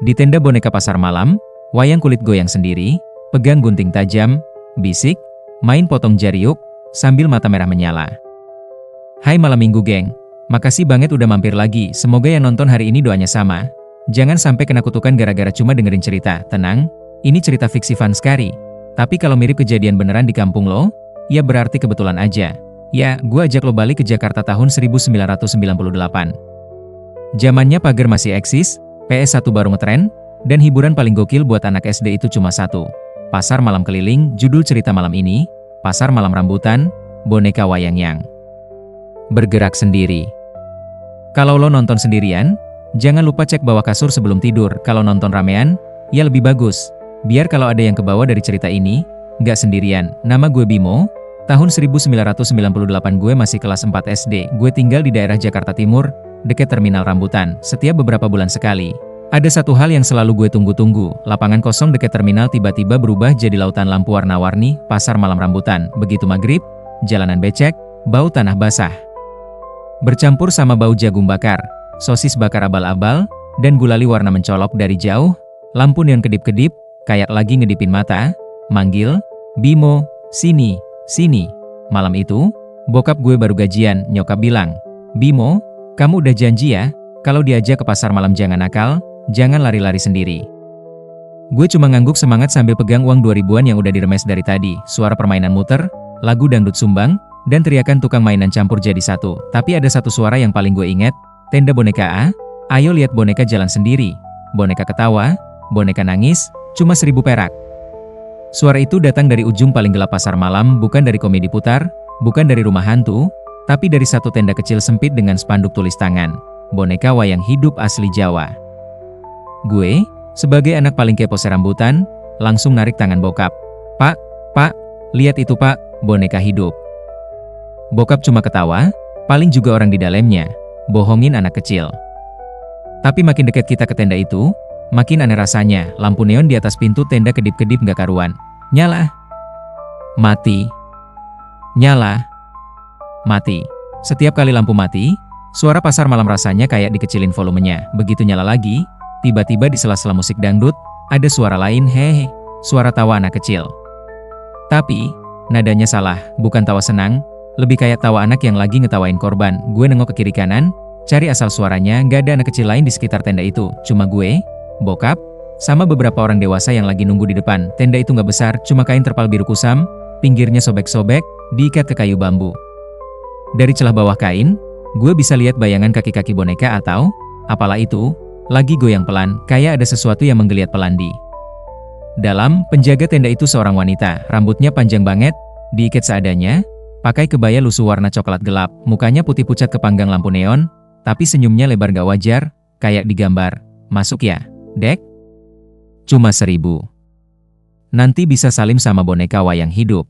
Di tenda boneka pasar malam, Wayang kulit goyang sendiri, pegang gunting tajam, bisik, main potong jariuk, sambil mata merah menyala. Hai malam minggu geng, makasih banget udah mampir lagi, semoga yang nonton hari ini doanya sama. Jangan sampai kena kutukan gara-gara cuma dengerin cerita, tenang, ini cerita fiksi fun sekali. Tapi kalau mirip kejadian beneran di kampung lo, ya berarti kebetulan aja. Ya, gua ajak lo balik ke Jakarta tahun 1998. Zamannya pagar masih eksis, PS1 baru ngetren, dan hiburan paling gokil buat anak SD itu cuma satu. Pasar malam keliling, judul cerita malam ini, Pasar Malam Rambutan, boneka wayang yang bergerak sendiri. Kalau lo nonton sendirian, jangan lupa cek bawah kasur sebelum tidur. Kalau nonton ramean, ya lebih bagus. Biar kalau ada yang kebawa dari cerita ini, nggak sendirian. Nama gue Bimo, tahun 1998 gue masih kelas 4 SD. Gue tinggal di daerah Jakarta Timur, dekat Terminal Rambutan. Setiap beberapa bulan sekali, ada satu hal yang selalu gue tunggu-tunggu. Lapangan kosong dekat terminal tiba-tiba berubah jadi lautan lampu warna-warni, pasar malam rambutan. Begitu maghrib, jalanan becek, bau tanah basah bercampur sama bau jagung bakar, sosis bakar abal-abal, dan gulali warna mencolok dari jauh. Lampu neon kedip-kedip, kayak lagi ngedipin mata, manggil, Bimo, sini, sini. Malam itu, bokap gue baru gajian. Nyokap bilang, Bimo, kamu udah janji ya, kalau diajak ke pasar malam jangan nakal, jangan lari-lari sendiri. Gue cuma ngangguk semangat sambil pegang uang 2000-an yang udah diremes dari tadi. Suara permainan muter, lagu dangdut sumbang, dan teriakan tukang mainan campur jadi satu. Tapi ada satu suara yang paling gue inget, tenda boneka A, ayo lihat boneka jalan sendiri. Boneka ketawa, boneka nangis, cuma 1000 perak. Suara itu datang dari ujung paling gelap pasar malam, bukan dari komedi putar, bukan dari rumah hantu, tapi dari satu tenda kecil sempit dengan spanduk tulis tangan, boneka wayang hidup asli Jawa. Gue, sebagai anak paling kepo serambutan, langsung narik tangan bokap. Pak, lihat itu pak, boneka hidup. Bokap cuma ketawa, paling juga orang di dalamnya, bohongin anak kecil. Tapi makin dekat kita ke tenda itu, makin aneh rasanya. Lampu neon di atas pintu tenda kedip-kedip gak karuan. Nyala, mati, nyala, mati. Setiap kali lampu mati, suara pasar malam rasanya kayak dikecilin volumenya. Begitu nyala lagi, tiba-tiba di sela-sela musik dangdut, ada suara lain, hehe, suara tawa anak kecil. Tapi, nadanya salah, bukan tawa senang, lebih kayak tawa anak yang lagi ngetawain korban. Gue nengok ke kiri kanan, cari asal suaranya. Gak ada anak kecil lain di sekitar tenda itu, cuma gue, bokap, sama beberapa orang dewasa yang lagi nunggu di depan. Tenda itu gak besar, cuma kain terpal biru kusam, pinggirnya sobek-sobek, diikat ke kayu bambu. Dari celah bawah kain, gue bisa lihat bayangan kaki-kaki boneka atau, apalah itu, lagi goyang pelan, kayak ada sesuatu yang menggeliat pelan di dalam. Penjaga tenda itu seorang wanita, rambutnya panjang banget, diikat seadanya, pakai kebaya lusuh warna coklat gelap, mukanya putih pucat kepanggang lampu neon, tapi senyumnya lebar gak wajar, kayak digambar. Masuk ya, dek? Cuma 1000. Nanti bisa salim sama boneka wayang hidup.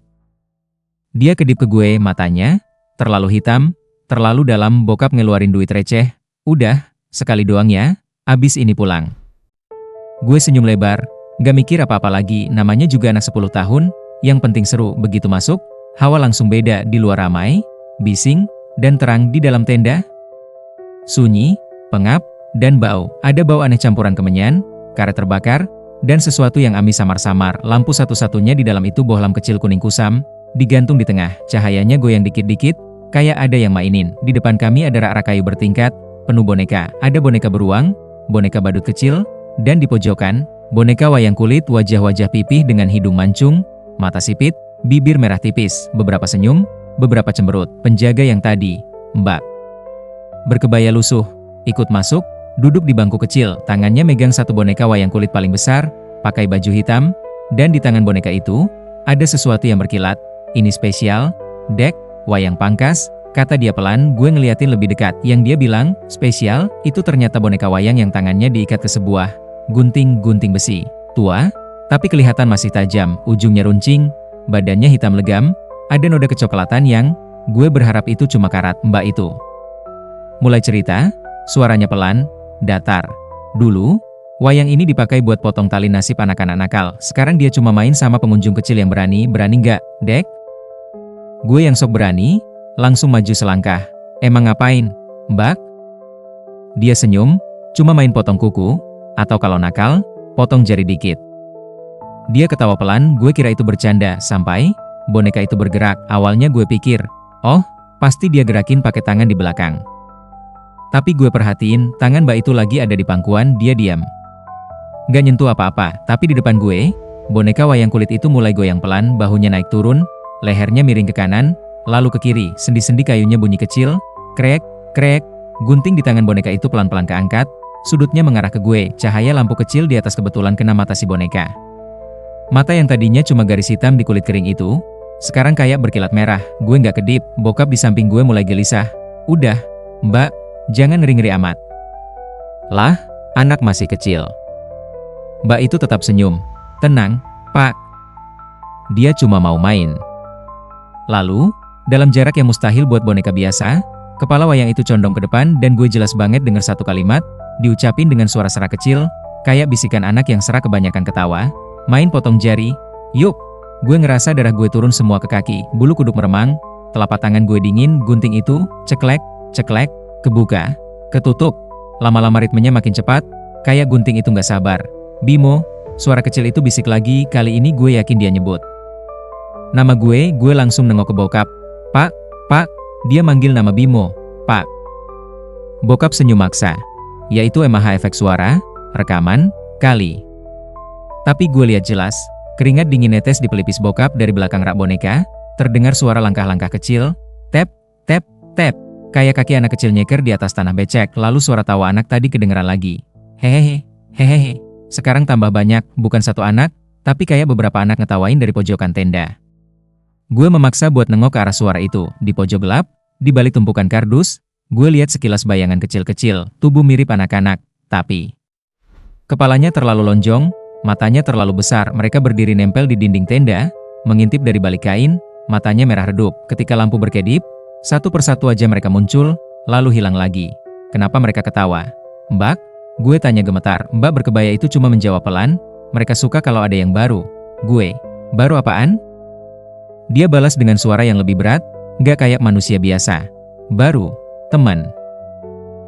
Dia kedip ke gue, matanya terlalu hitam, terlalu dalam. Bokap ngeluarin duit receh. Udah, sekali doang ya, abis ini pulang. Gue senyum lebar, gak mikir apa-apa lagi, namanya juga anak 10 tahun, yang penting seru. Begitu masuk, hawa langsung beda. Di luar ramai, bising, dan terang. Di dalam tenda, sunyi, pengap, dan bau. Ada bau aneh campuran kemenyan, karet terbakar, dan sesuatu yang amis samar-samar. Lampu satu-satunya di dalam itu bohlam kecil kuning kusam, digantung di tengah. Cahayanya goyang dikit-dikit, kayak ada yang mainin. Di depan kami ada rak-rak kayu bertingkat, penuh boneka. Ada boneka beruang, boneka badut kecil, dan di pojokan, boneka wayang kulit, wajah-wajah pipih dengan hidung mancung, mata sipit, bibir merah tipis, beberapa senyum, beberapa cemberut. Penjaga yang tadi, Mbak, berkebaya lusuh, ikut masuk, duduk di bangku kecil, tangannya megang satu boneka wayang kulit paling besar, pakai baju hitam, dan di tangan boneka itu, ada sesuatu yang berkilat. Ini spesial, dek, wayang pangkas, kata dia pelan. Gue ngeliatin lebih dekat. Yang dia bilang, spesial, itu ternyata boneka wayang yang tangannya diikat ke sebuah gunting-gunting besi. Tua, tapi kelihatan masih tajam, ujungnya runcing, badannya hitam legam, ada noda kecoklatan yang, gue berharap itu cuma karat. Mbak itu mulai cerita, suaranya pelan, datar. Dulu, wayang ini dipakai buat potong tali nasib anak-anak nakal. Sekarang dia cuma main sama pengunjung kecil yang berani. Berani nggak, dek? Gue yang sok berani, langsung maju selangkah. Emang ngapain, Mbak? Dia senyum, cuma main potong kuku. Atau kalau nakal, potong jari dikit. Dia ketawa pelan, gue kira itu bercanda, sampai boneka itu bergerak. Awalnya gue pikir, oh, pasti dia gerakin pakai tangan di belakang. Tapi gue perhatiin, tangan Mbak itu lagi ada di pangkuan, dia diam. Gak nyentuh apa-apa, tapi di depan gue, boneka wayang kulit itu mulai goyang pelan, bahunya naik turun, lehernya miring ke kanan, lalu ke kiri, sendi-sendi kayunya bunyi kecil, krek, krek, gunting di tangan boneka itu pelan-pelan keangkat, sudutnya mengarah ke gue, cahaya lampu kecil di atas kebetulan kena mata si boneka. Mata yang tadinya cuma garis hitam di kulit kering itu, sekarang kayak berkilat merah. Gue nggak kedip, bokap di samping gue mulai gelisah. Udah, Mbak, jangan ngeri-ngeri amat. Lah, anak masih kecil. Mbak itu tetap senyum. Tenang, Pak. Dia cuma mau main. Lalu, dalam jarak yang mustahil buat boneka biasa, kepala wayang itu condong ke depan dan gue jelas banget dengar satu kalimat, diucapin dengan suara serak kecil, kayak bisikan anak yang serak kebanyakan ketawa. Main potong jari, yuk. Gue ngerasa darah gue turun semua ke kaki, bulu kuduk meremang, telapak tangan gue dingin, gunting itu, ceklek, ceklek, kebuka, ketutup. Lama-lama ritmenya makin cepat, kayak gunting itu nggak sabar. Bimo, suara kecil itu bisik lagi, kali ini gue yakin dia nyebut nama gue langsung nengok ke bokap. Pak, dia manggil nama Bimo, Pak. Bokap senyum maksa, yaitu MH efek suara, rekaman, kali. Tapi gue lihat jelas, keringat dingin netes di pelipis bokap dari belakang rak boneka, terdengar suara langkah-langkah kecil, tap, tap, tap, kayak kaki anak kecil nyeker di atas tanah becek, lalu suara tawa anak tadi kedengeran lagi. Hehehe, hehehe, sekarang tambah banyak, bukan satu anak, tapi kayak beberapa anak ngetawain dari pojokan tenda. Gue memaksa buat nengok ke arah suara itu, di pojok gelap, di balik tumpukan kardus, gue lihat sekilas bayangan kecil-kecil, tubuh mirip anak-anak, tapi kepalanya terlalu lonjong, matanya terlalu besar, mereka berdiri nempel di dinding tenda, mengintip dari balik kain, matanya merah redup. Ketika lampu berkedip, satu persatu aja mereka muncul, lalu hilang lagi. Kenapa mereka ketawa? Mbak? Gue tanya gemetar. Mbak berkebaya itu cuma menjawab pelan, mereka suka kalau ada yang baru. Gue, baru apaan? Dia balas dengan suara yang lebih berat, gak kayak manusia biasa. Baru, teman.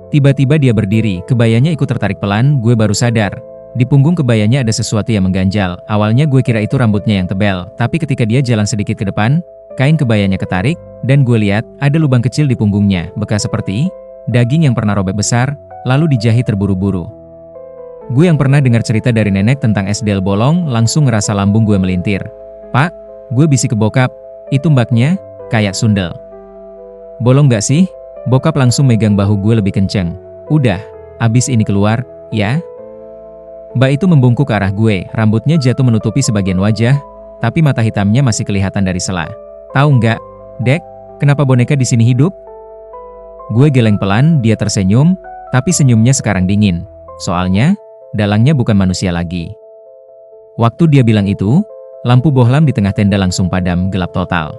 Tiba-tiba dia berdiri, kebayanya ikut tertarik pelan, gue baru sadar. Di punggung kebayanya ada sesuatu yang mengganjal. Awalnya gue kira itu rambutnya yang tebal, tapi ketika dia jalan sedikit ke depan, kain kebayanya ketarik, dan gue lihat ada lubang kecil di punggungnya, bekas seperti daging yang pernah robek besar, lalu dijahit terburu-buru. Gue yang pernah dengar cerita dari nenek tentang SDL bolong, langsung ngerasa lambung gue melintir. Pak, gue bisik ke bokap, itu mbaknya, kayak sundel. Bolong gak sih? Bokap langsung megang bahu gue lebih kenceng. Udah, abis ini keluar, ya? Mbak itu membungkuk ke arah gue, rambutnya jatuh menutupi sebagian wajah, tapi mata hitamnya masih kelihatan dari sela. Tahu nggak, Dek, kenapa boneka di sini hidup? Gue geleng pelan, dia tersenyum, tapi senyumnya sekarang dingin. Soalnya, dalangnya bukan manusia lagi. Waktu dia bilang itu, lampu bohlam di tengah tenda langsung padam, gelap total.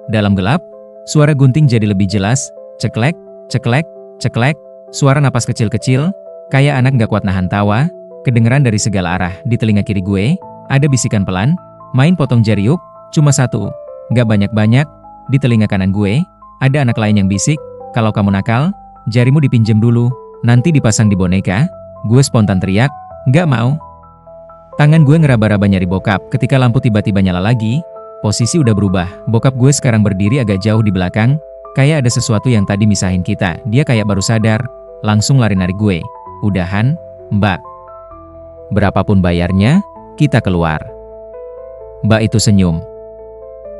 Dalam gelap, suara gunting jadi lebih jelas, ceklek, ceklek, ceklek, suara napas kecil-kecil, kayak anak gak kuat nahan tawa, kedengeran dari segala arah. Di telinga kiri gue, ada bisikan pelan, main potong jari yuk, cuma satu, gak banyak-banyak. Di telinga kanan gue, ada anak lain yang bisik, kalau kamu nakal, jarimu dipinjem dulu, nanti dipasang di boneka. Gue spontan teriak, gak mau. Tangan gue ngeraba-raba nyari bokap, ketika lampu tiba-tiba nyala lagi, posisi udah berubah. Bokap gue sekarang berdiri agak jauh di belakang, kayak ada sesuatu yang tadi misahin kita. Dia kayak baru sadar, langsung lari narik gue. Udahan, Mbak. Berapapun bayarnya, kita keluar. Mbak itu senyum.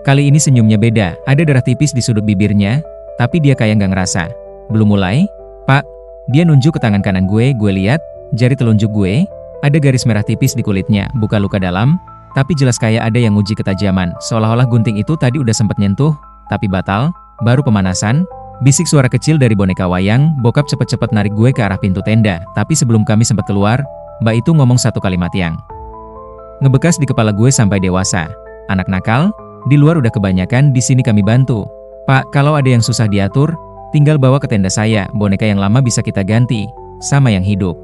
Kali ini senyumnya beda, ada darah tipis di sudut bibirnya, tapi dia kayak nggak ngerasa. Belum mulai, Pak. Dia nunjuk ke tangan kanan gue lihat, jari telunjuk gue, ada garis merah tipis di kulitnya, bukan luka dalam, tapi jelas kayak ada yang nguji ketajaman, seolah-olah gunting itu tadi udah sempet nyentuh, tapi batal, baru pemanasan. Bisik suara kecil dari boneka wayang, bokap cepet-cepet narik gue ke arah pintu tenda, tapi sebelum kami sempat keluar, Mbak itu ngomong satu kalimat yang ngebekas di kepala gue sampai dewasa. Anak nakal, di luar udah kebanyakan, di sini kami bantu. Pak, kalau ada yang susah diatur, tinggal bawa ke tenda saya, boneka yang lama bisa kita ganti, sama yang hidup.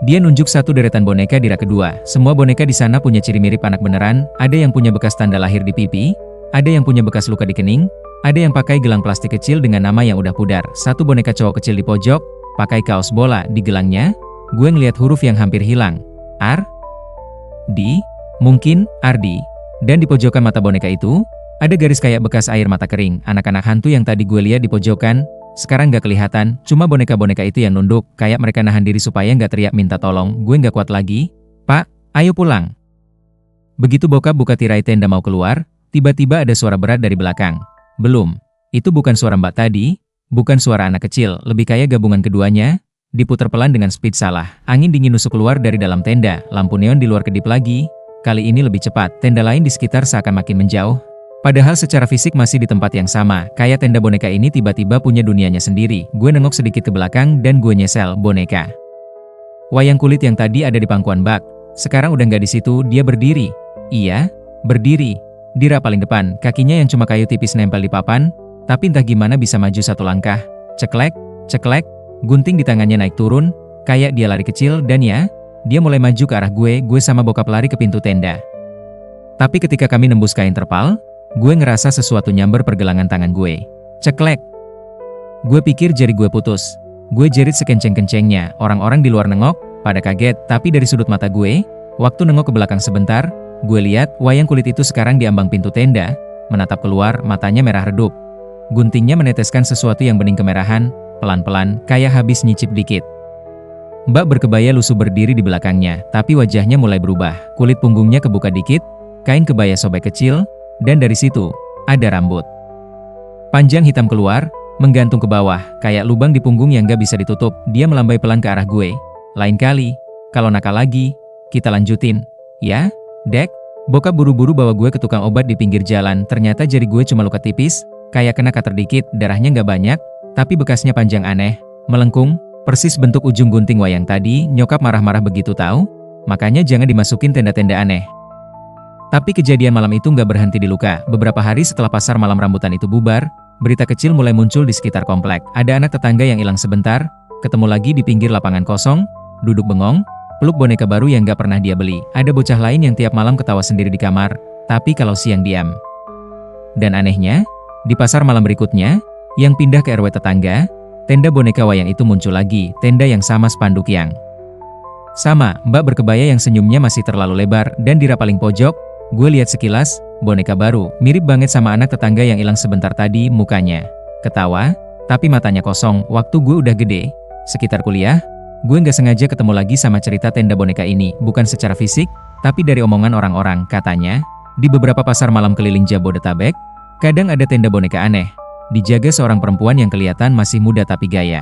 Dia nunjuk satu deretan boneka di rak kedua. Semua boneka di sana punya ciri mirip anak beneran, ada yang punya bekas tanda lahir di pipi, ada yang punya bekas luka di kening, ada yang pakai gelang plastik kecil dengan nama yang udah pudar. Satu boneka cowok kecil di pojok, pakai kaos bola di gelangnya, gue ngeliat huruf yang hampir hilang. R? D? Mungkin, Ardi. Dan di pojokan mata boneka itu, ada garis kayak bekas air mata kering. Anak-anak hantu yang tadi gue lihat di pojokan, sekarang gak kelihatan, cuma boneka-boneka itu yang nunduk, kayak mereka nahan diri supaya gak teriak minta tolong. Gue gak kuat lagi. Pak, ayo pulang. Begitu bokap buka tirai tenda mau keluar, tiba-tiba ada suara berat dari belakang. Belum. Itu bukan suara mbak tadi, bukan suara anak kecil, lebih kayak gabungan keduanya. Diputar pelan dengan speed salah. Angin dingin nusuk keluar dari dalam tenda, lampu neon di luar kedip lagi. Kali ini lebih cepat, tenda lain di sekitar seakan makin menjauh. Padahal secara fisik masih di tempat yang sama, kayak tenda boneka ini tiba-tiba punya dunianya sendiri. Gue nengok sedikit ke belakang dan gue nyesel, boneka wayang kulit yang tadi ada di pangkuan bak, sekarang udah nggak di situ. Dia berdiri. Iya, berdiri. Di rak paling depan, kakinya yang cuma kayu tipis nempel di papan, tapi entah gimana bisa maju satu langkah. Ceklek, ceklek, gunting di tangannya naik turun, kayak dia lari kecil dan ya, dia mulai maju ke arah gue sama bokap lari ke pintu tenda. Tapi ketika kami nembus kain terpal, gue ngerasa sesuatu nyamber pergelangan tangan gue. Ceklek. Gue pikir jari gue putus. Gue jerit sekenceng-kencengnya. Orang-orang di luar nengok, pada kaget. Tapi dari sudut mata gue, waktu nengok ke belakang sebentar, gue lihat wayang kulit itu sekarang di ambang pintu tenda, menatap keluar, matanya merah redup. Guntingnya meneteskan sesuatu yang bening kemerahan, pelan-pelan, kayak habis nyicip dikit. Mbak berkebaya lusuh berdiri di belakangnya, tapi wajahnya mulai berubah. Kulit punggungnya kebuka dikit, kain kebaya sobek kecil, dan dari situ, ada rambut panjang hitam keluar, menggantung ke bawah, kayak lubang di punggung yang gak bisa ditutup. Dia melambai pelan ke arah gue. Lain kali, kalau nakal lagi, kita lanjutin. Ya, Dek? Bokap buru-buru bawa gue ke tukang obat di pinggir jalan. Ternyata jari gue cuma luka tipis, kayak kena cutter dikit, darahnya gak banyak, tapi bekasnya panjang aneh, melengkung, persis bentuk ujung gunting wayang tadi. Nyokap marah-marah begitu tahu, makanya jangan dimasukin tenda-tenda aneh. Tapi kejadian malam itu nggak berhenti di luka. Beberapa hari setelah pasar malam rambutan itu bubar, berita kecil mulai muncul di sekitar komplek. Ada anak tetangga yang hilang sebentar, ketemu lagi di pinggir lapangan kosong, duduk bengong, peluk boneka baru yang nggak pernah dia beli. Ada bocah lain yang tiap malam ketawa sendiri di kamar, tapi kalau siang diam. Dan anehnya, di pasar malam berikutnya, yang pindah ke RW tetangga, tenda boneka wayang itu muncul lagi, tenda yang sama, spanduk yang sama, mbak berkebaya yang senyumnya masih terlalu lebar, dan di rak paling pojok, gue lihat sekilas, boneka baru, mirip banget sama anak tetangga yang hilang sebentar tadi. Mukanya ketawa, tapi matanya kosong. Waktu gue udah gede, sekitar kuliah, gue nggak sengaja ketemu lagi sama cerita tenda boneka ini. Bukan secara fisik, tapi dari omongan orang-orang. Katanya, di beberapa pasar malam keliling Jabodetabek, kadang ada tenda boneka aneh, dijaga seorang perempuan yang kelihatan masih muda tapi gaya.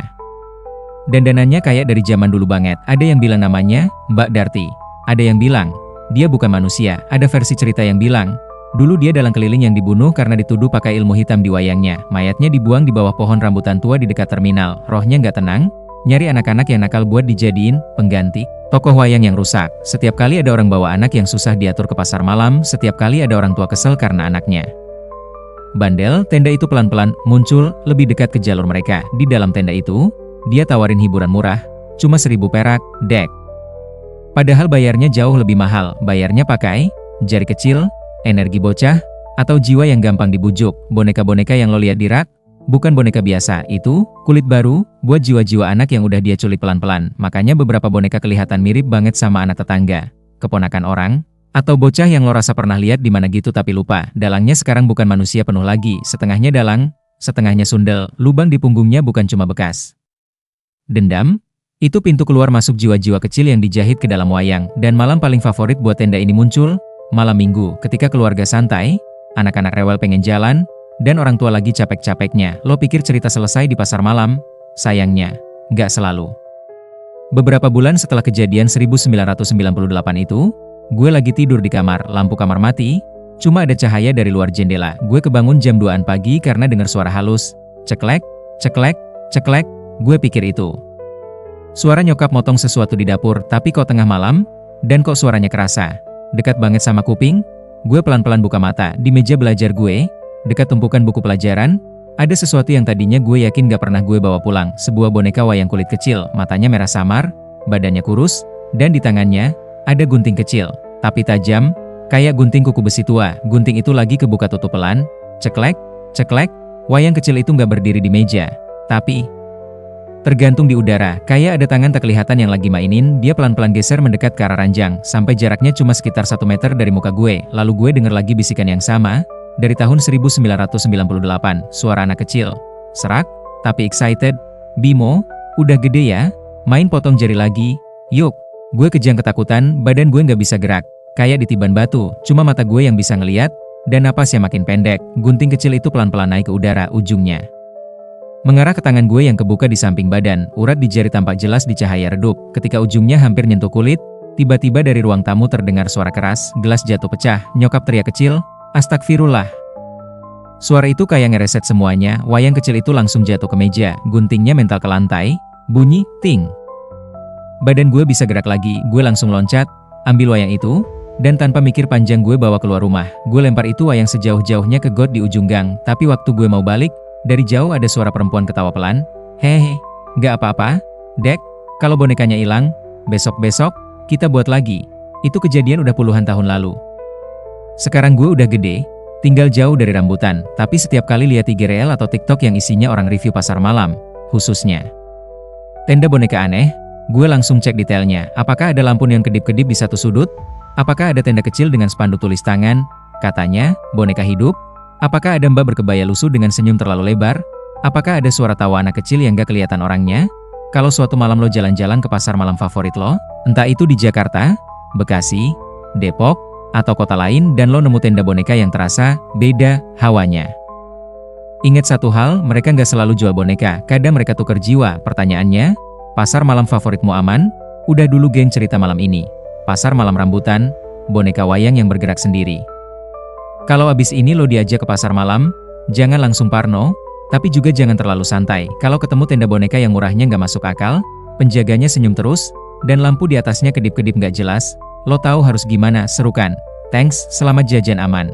Dandanannya kayak dari zaman dulu banget. Ada yang bilang namanya Mbak Darti, ada yang bilang dia bukan manusia. Ada versi cerita yang bilang, dulu dia dalang keliling yang dibunuh karena dituduh pakai ilmu hitam di wayangnya. Mayatnya dibuang di bawah pohon rambutan tua di dekat terminal. Rohnya nggak tenang, nyari anak-anak yang nakal buat dijadiin pengganti tokoh wayang yang rusak. Setiap kali ada orang bawa anak yang susah diatur ke pasar malam, setiap kali ada orang tua kesel karena anaknya bandel, tenda itu pelan-pelan muncul lebih dekat ke jalur mereka. Di dalam tenda itu, dia tawarin hiburan murah, cuma 1.000 perak, Dek. Padahal bayarnya jauh lebih mahal. Bayarnya pakai jari kecil, energi bocah, atau jiwa yang gampang dibujuk. Boneka-boneka yang lo lihat di rak, bukan boneka biasa. Itu kulit baru buat jiwa-jiwa anak yang udah dia culik pelan-pelan. Makanya beberapa boneka kelihatan mirip banget sama anak tetangga, keponakan orang, atau bocah yang lo rasa pernah lihat di mana gitu tapi lupa. Dalangnya sekarang bukan manusia penuh lagi. Setengahnya dalang, setengahnya sundel. Lubang di punggungnya bukan cuma bekas dendam, itu pintu keluar masuk jiwa-jiwa kecil yang dijahit ke dalam wayang. Dan malam paling favorit buat tenda ini muncul, malam minggu, ketika keluarga santai, anak-anak rewel pengen jalan, dan orang tua lagi capek-capeknya. Lo pikir cerita selesai di pasar malam? Sayangnya, nggak selalu. Beberapa bulan setelah kejadian 1998 itu, gue lagi tidur di kamar, lampu kamar mati, cuma ada cahaya dari luar jendela. Gue kebangun jam 2-an pagi karena dengar suara halus, ceklek, ceklek, ceklek. Gue pikir itu suara nyokap motong sesuatu di dapur, tapi kok tengah malam, dan kok suaranya kerasa dekat banget sama kuping. Gue pelan-pelan buka mata. Di meja belajar gue, dekat tumpukan buku pelajaran, ada sesuatu yang tadinya gue yakin gak pernah gue bawa pulang. Sebuah boneka wayang kulit kecil, matanya merah samar, badannya kurus, dan di tangannya ada gunting kecil, tapi tajam, kayak gunting kuku besi tua. Gunting itu lagi kebuka tutup pelan, ceklek, ceklek. Wayang kecil itu gak berdiri di meja, tapi Tergantung di udara, kayak ada tangan tak kelihatan yang lagi mainin, dia pelan-pelan geser mendekat ke arah ranjang, sampai jaraknya cuma sekitar 1 meter dari muka gue, lalu gue denger lagi bisikan yang sama, dari tahun 1998, suara anak kecil. Serak, tapi excited. Bimo, udah gede ya? Main potong jari lagi, yuk. Gue kejang ketakutan, badan gue nggak bisa gerak, kayak ditiban batu, cuma mata gue yang bisa ngeliat, dan napasnya makin pendek, gunting kecil itu pelan-pelan naik ke udara ujungnya. Mengarah ke tangan gue yang kebuka di samping badan, urat di jari tampak jelas di cahaya redup. Ketika ujungnya hampir nyentuh kulit, tiba-tiba dari ruang tamu terdengar suara keras, gelas jatuh pecah, nyokap teriak kecil, "Astagfirullah." Suara itu kayak ngereset semuanya, wayang kecil itu langsung jatuh ke meja, guntingnya mental ke lantai, bunyi, ting. Badan gue bisa gerak lagi, gue langsung loncat, ambil wayang itu, dan tanpa mikir panjang gue bawa keluar rumah. Gue lempar itu wayang sejauh-jauhnya ke got di ujung gang, tapi waktu gue mau balik, dari jauh ada suara perempuan ketawa pelan. "Hehe, gak apa-apa, Dek, kalau bonekanya hilang, besok-besok, kita buat lagi." Itu kejadian udah puluhan tahun lalu. Sekarang gue udah gede, tinggal jauh dari rambutan, tapi setiap kali lihat IG Reel atau TikTok yang isinya orang review pasar malam, khususnya tenda boneka aneh, gue langsung cek detailnya. Apakah ada lampu neon kedip-kedip di satu sudut? Apakah ada tenda kecil dengan spanduk tulis tangan, katanya, boneka hidup? Apakah ada mbak berkebaya lusuh dengan senyum terlalu lebar? Apakah ada suara tawa anak kecil yang gak kelihatan orangnya? Kalau suatu malam lo jalan-jalan ke pasar malam favorit lo, entah itu di Jakarta, Bekasi, Depok, atau kota lain dan lo nemu tenda boneka yang terasa beda hawanya. Ingat satu hal, mereka nggak selalu jual boneka, kadang mereka tukar jiwa. Pertanyaannya, pasar malam favoritmu aman? Udah dulu geng cerita malam ini. Pasar malam rambutan, boneka wayang yang bergerak sendiri. Kalau abis ini lo diajak ke pasar malam, jangan langsung parno, tapi juga jangan terlalu santai. Kalau ketemu tenda boneka yang murahnya nggak masuk akal, penjaganya senyum terus, dan lampu di atasnya kedip-kedip nggak jelas, lo tahu harus gimana, serukan. Thanks, selamat jajan aman.